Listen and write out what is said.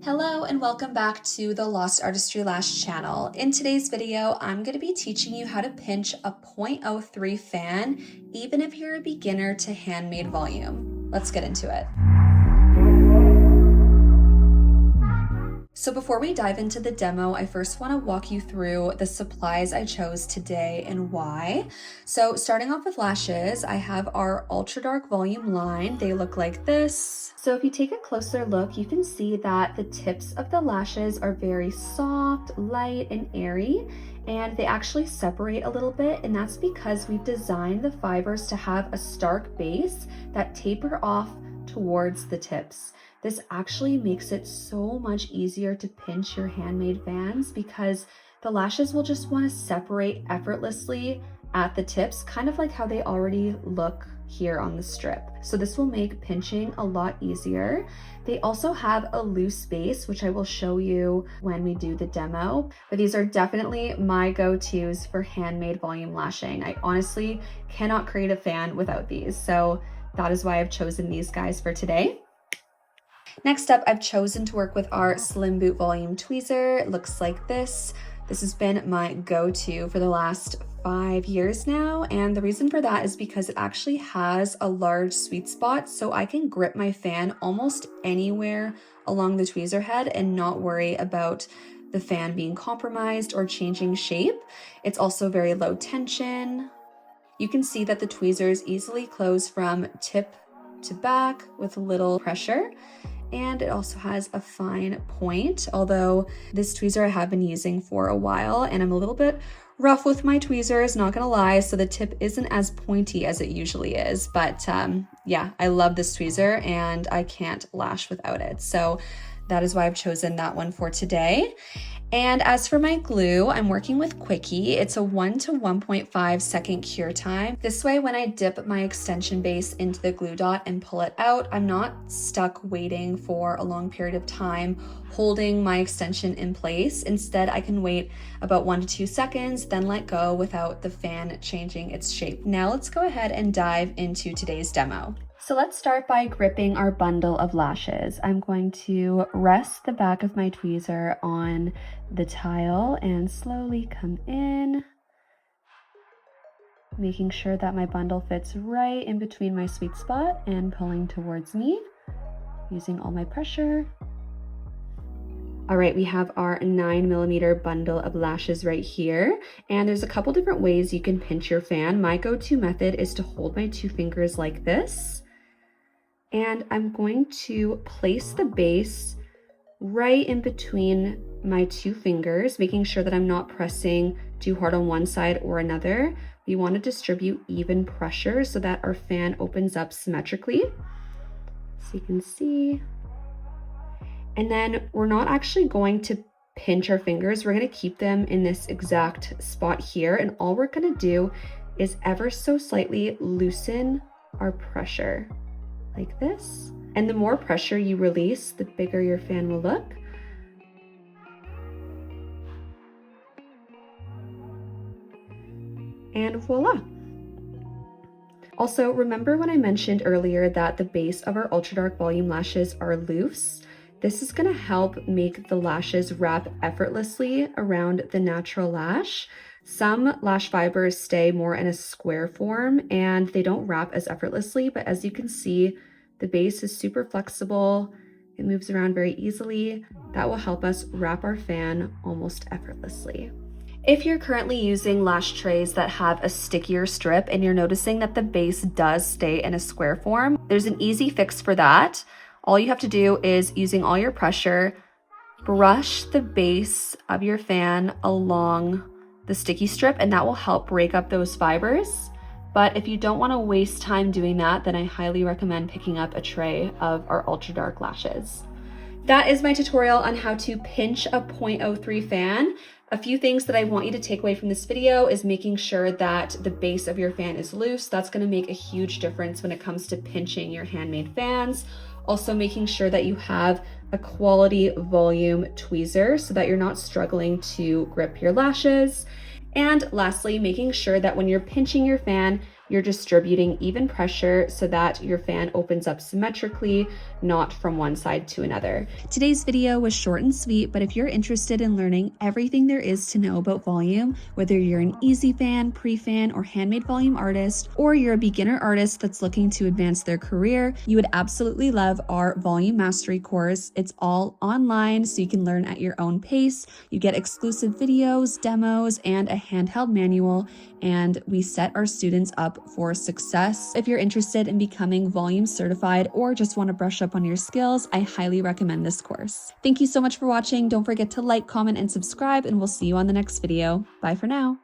Hello and welcome back to the Lost Artistry Lash channel. In today's video, I'm going to be teaching you how to pinch a 0.03 fan, even if you're a beginner to handmade volume. Let's get into it. So before we dive into the demo, I first want to walk you through the supplies I chose today and why. So starting off with lashes, I have our Ultra Dark Volume line. They look like this. So if you take a closer look, you can see that the tips of the lashes are very soft, light, and airy, and they actually separate a little bit, and that's because we've designed the fibers to have a stark base that taper off towards the tips. This actually makes it so much easier to pinch your handmade fans because the lashes will just want to separate effortlessly at the tips, kind of like how they already look here on the strip. So this will make pinching a lot easier. They also have a loose base, which I will show you when we do the demo, but these are definitely my go-tos for handmade volume lashing. I honestly cannot create a fan without these, so that is why I've chosen these guys for today. Next up, I've chosen to work with our Slim Boot Volume Tweezer. It looks like this. This has been my go-to for the last 5 years now, and the reason for that is because it actually has a large sweet spot, so I can grip my fan almost anywhere along the tweezer head and not worry about the fan being compromised or changing shape. It's also very low tension. You can see that the tweezers easily close from tip to back with little pressure. And it also has a fine point, although this tweezer I have been using for a while and I'm a little bit rough with my tweezers, not gonna lie, so the tip isn't as pointy as it usually is, but yeah, I love this tweezer and I can't lash without it. So that is why I've chosen that one for today. And as for my glue, I'm working with 𝐓𝐤𝐸. It's a 1 to 1.5 second cure time. This way, when I dip my extension base into the glue dot and pull it out, I'm not stuck waiting for a long period of time holding my extension in place. Instead, I can wait about 1 to 2 seconds, then let go without the fan changing its shape. Now let's go ahead and dive into today's demo. So let's start by gripping our bundle of lashes. I'm going to rest the back of my tweezer on the tile and slowly come in, making sure that my bundle fits right in between my sweet spot and pulling towards me, using all my pressure. All right, we have our 9mm bundle of lashes right here, and there's a couple different ways you can pinch your fan. My go-to method is to hold my 2 fingers like this, and I'm going to place the base right in between my 2 fingers, making sure that I'm not pressing too hard on one side or another. We want to distribute even pressure so that our fan opens up symmetrically. So you can see. And then we're not actually going to pinch our fingers. We're going to keep them in this exact spot here. And all we're going to do is ever so slightly loosen our pressure like this. And the more pressure you release, the bigger your fan will look. And voila. Also, remember when I mentioned earlier that the base of our Ultra Dark Volume lashes are loose? This is going to help make the lashes wrap effortlessly around the natural lash. Some lash fibers stay more in a square form and they don't wrap as effortlessly, but as you can see, the base is super flexible. It moves around very easily. That will help us wrap our fan almost effortlessly. If you're currently using lash trays that have a stickier strip and you're noticing that the base does stay in a square form, there's an easy fix for that. All you have to do is, using all your pressure, brush the base of your fan along the sticky strip, and that will help break up those fibers. But if you don't want to waste time doing that, then I highly recommend picking up a tray of our Ultra Dark lashes. That is my tutorial on how to pinch a 0.03 fan. A few things that I want you to take away from this video is making sure that the base of your fan is loose. That's going to make a huge difference when it comes to pinching your handmade fans. Also making sure that you have a quality volume tweezer so that you're not struggling to grip your lashes. And lastly, making sure that when you're pinching your fan, you're distributing even pressure so that your fan opens up symmetrically, not from one side to another. Today's video was short and sweet, but if you're interested in learning everything there is to know about volume, whether you're an easy fan, pre-fan, or handmade volume artist, or you're a beginner artist that's looking to advance their career, you would absolutely love our volume mastery course. It's all online, so you can learn at your own pace. You get exclusive videos, demos, and a handheld manual, and we set our students up for success. If you're interested in becoming volume certified or just want to brush up on your skills, I highly recommend this course. Thank you so much for watching. Don't forget to like, comment, and subscribe, and we'll see you on the next video. Bye for now.